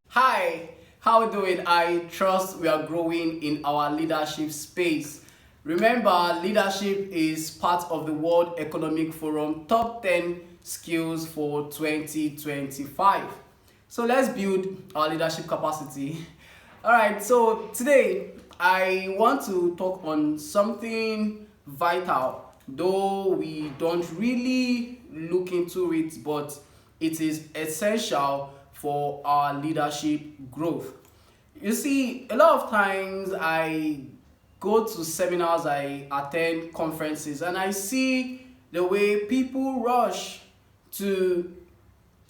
Hi, how we doing? I trust we are growing in our leadership space. Remember, leadership is part of the World Economic Forum Top 10 Skills for 2025. So let's build our leadership capacity. Alright, so today I want to talk on something vital, though we don't really look into it, but it is essential for our leadership growth. You see, a lot of times I go to seminars, I attend conferences, and I see the way people rush to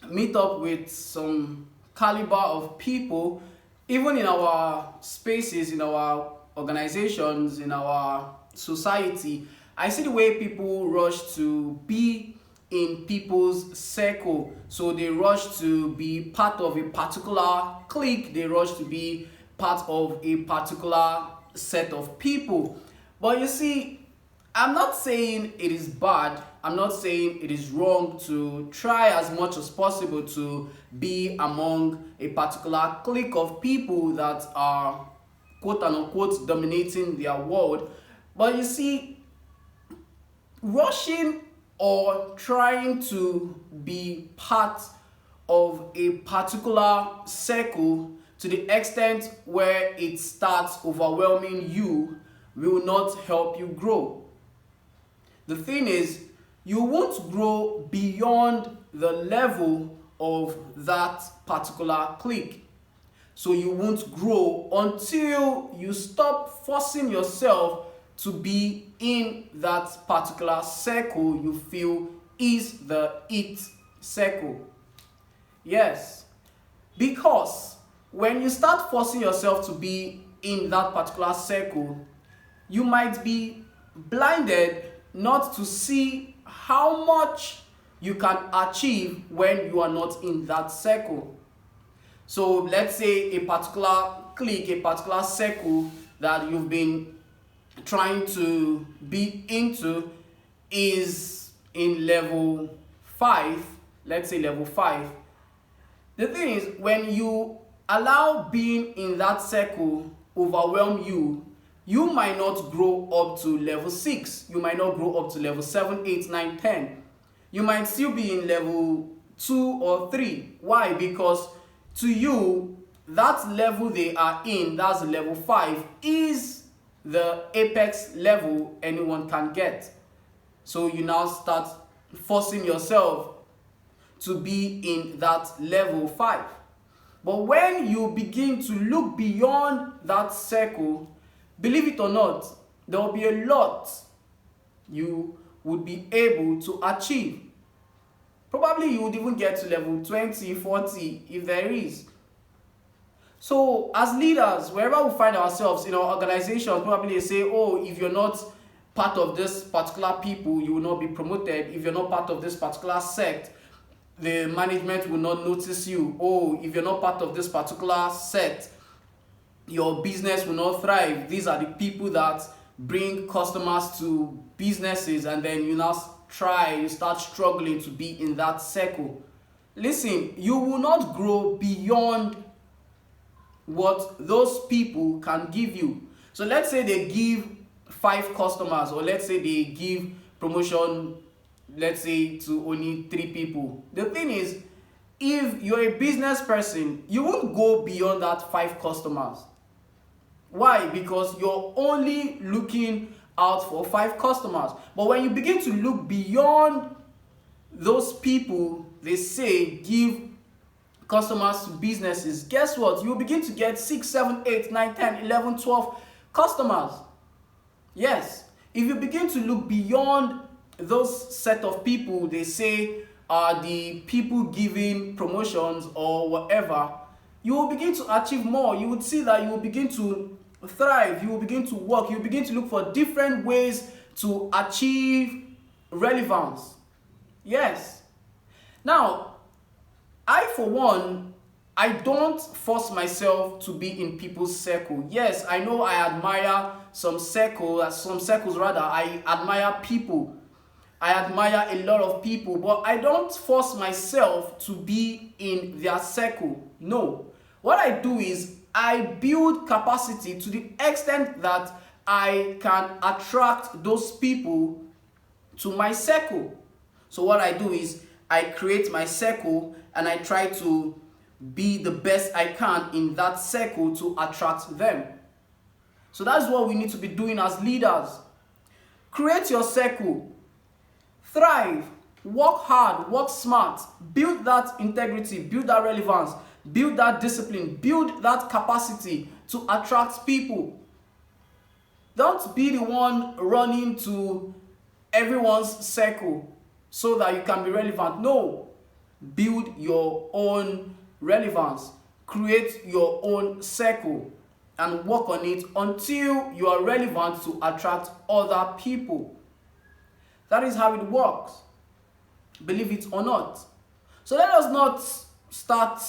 meet up with some caliber of people, even in our spaces, in our organizations, in our society. I see the way people rush to be in people's circle. So they rush to be part of a particular clique, they rush to be part of a particular set of people. But you see, I'm not saying it is bad, I'm not saying it is wrong to try as much as possible to be among a particular clique of people that are quote unquote dominating their world. But you see, rushing or trying to be part of a particular circle to the extent where it starts overwhelming you will not help you grow. The thing is, you won't grow beyond the level of that particular clique. So you won't grow until you stop forcing yourself to be in that particular circle you feel is the it circle. Yes, because when you start forcing yourself to be in that particular circle, you might be blinded not to see how much you can achieve when you are not in that circle. So let's say a particular clique, a particular circle that you've been trying to be into is in level 5, let's say level 5. The thing is, when you allow being in that circle overwhelm you, you might not grow up to level 6, you might not grow up to level 7, 8, 9, 10. You might still be in level 2 or 3. Why? Because to you, that level they are in, that's level 5, is the apex level anyone can get. So you now start forcing yourself to be in that level 5. But when you begin to look beyond that circle, believe it or not, there will be a lot you would be able to achieve. Probably you would even get to level 20, 40 if there is. So as leaders, wherever we find ourselves in our organization, probably they say, oh, if you're not part of this particular people, you will not be promoted. If you're not part of this particular sect, the management will not notice you. Oh, if you're not part of this particular sect, your business will not thrive. These are the people that bring customers to businesses, and then you start struggling to be in that circle. Listen, you will not grow beyond what those people can give you. So let's say they give 5 customers, or let's say they give promotion, let's say to only 3 people. The thing is, if you're a business person, you won't go beyond that 5 customers. Why? Because you're only looking out for 5 customers. But when you begin to look beyond those people, they say give customers to businesses, guess what? You will begin to get 6, 7, 8, 9, 10, 11, 12 customers. Yes, if you begin to look beyond those set of people they say are the people giving promotions or whatever, you will begin to achieve more. You would see that you will begin to thrive, you will begin to work, you will begin to look for different ways to achieve relevance. Yes. Now, I, for one, I don't force myself to be in people's circle. Yes, I know I admire some circles rather. I admire people. I admire a lot of people, but I don't force myself to be in their circle. No. What I do is I build capacity to the extent that I can attract those people to my circle. So what I do is I create my circle and I try to be the best I can in that circle to attract them. So that's what we need to be doing as leaders. Create your circle. Thrive. Work hard. Work smart. Build that integrity. Build that relevance. Build that discipline. Build that capacity to attract people. Don't be the one running to everyone's circle so that you can be relevant. No. Build your own relevance. Create your own circle and work on it until you are relevant to attract other people. That is how it works. Believe it or not. So let us not start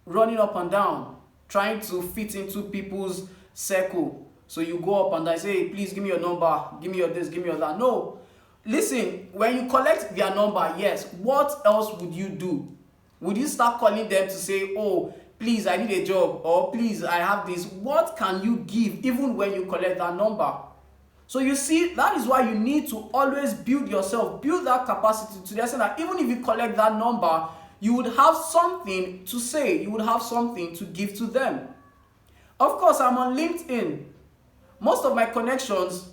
running up and down, trying to fit into people's circle. So you go up and down, say, hey, please give me your number, give me your this, give me your that. No. Listen, when you collect their number, yes, what else would you do? Would you start calling them to say, oh, please, I need a job, or please, I have this? What can you give even when you collect that number? So you see, that is why you need to always build yourself, build that capacity to the extent that even if you collect that number, you would have something to say, you would have something to give to them. Of course, I'm on LinkedIn. Most of my connections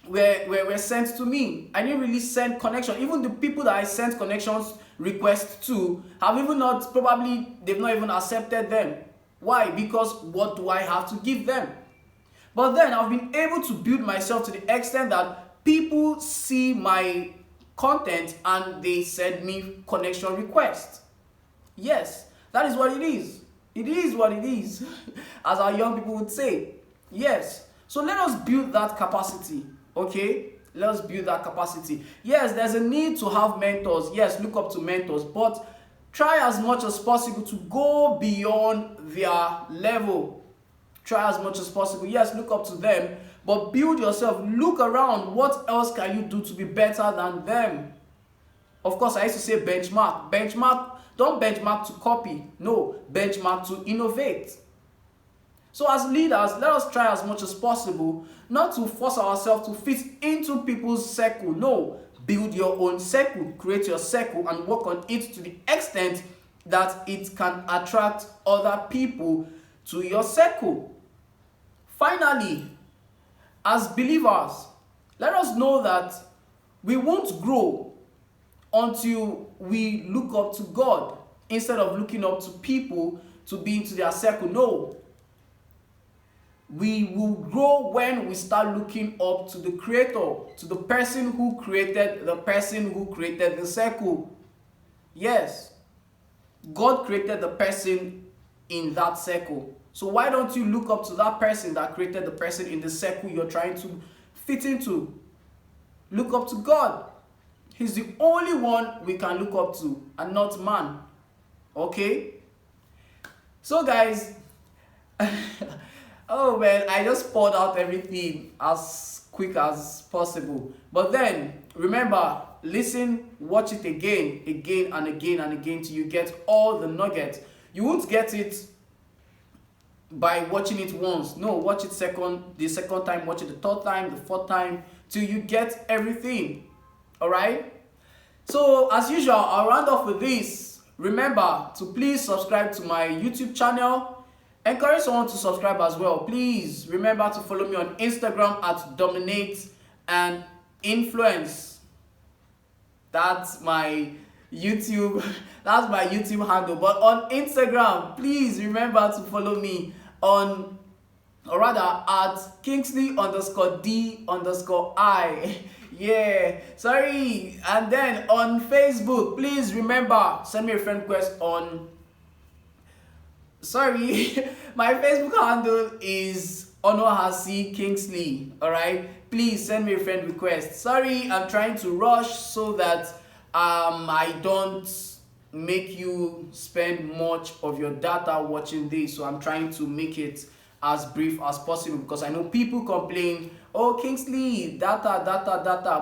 were sent to me. I didn't really send connection. Even the people that I sent connections requests to have even not, probably they've not even accepted them. Why? Because what do I have to give them? But then I've been able to build myself to the extent that people see my content and they send me connection requests. Yes, that is what it is. It is what it is, as our young people would say. Yes. So let us build that capacity, okay? Let us build that capacity. Yes, there's a need to have mentors. Yes, look up to mentors, but try as much as possible to go beyond their level. Try as much as possible. Yes, look up to them, but build yourself. Look around. What else can you do to be better than them? Of course, I used to say benchmark. Benchmark, don't benchmark to copy. No, benchmark to innovate. So as leaders, let us try as much as possible not to force ourselves to fit into people's circle. No, build your own circle, create your circle and work on it to the extent that it can attract other people to your circle. Finally, as believers, let us know that we won't grow until we look up to God instead of looking up to people to be into their circle. No. We will grow when we start looking up to the Creator, to the person who created the circle. Yes, God created the person in that circle. So why don't you look up to that person that created the person in the circle you're trying to fit into? Look up to God. He's the only one we can look up to and not man. Okay? So guys, oh man, I just poured out everything as quick as possible. But then, remember, listen, watch it again and again till you get all the nuggets. You won't get it by watching it once. No, watch it the second time, watch it the third time, the fourth time, till you get everything. Alright? So, as usual, I'll round off with this. Remember to please subscribe to my YouTube channel. Encourage someone to subscribe as well. Please remember to follow me on Instagram at Dominate and Influence. That's my YouTube handle. But on Instagram, please remember to follow me on, or rather at Kingsley_D_I. Yeah, sorry. And then on Facebook, please remember, send me a friend request on, my Facebook handle is Onohasi Kingsley. Alright, please send me a friend request. Sorry, I'm trying to rush so that I don't make you spend much of your data watching this. So I'm trying to make it as brief as possible because I know people complain, oh Kingsley, data.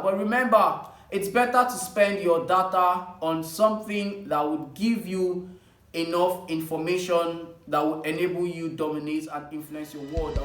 But remember, It's better to spend your data on something that would give you enough information that will enable you dominate and influence your world.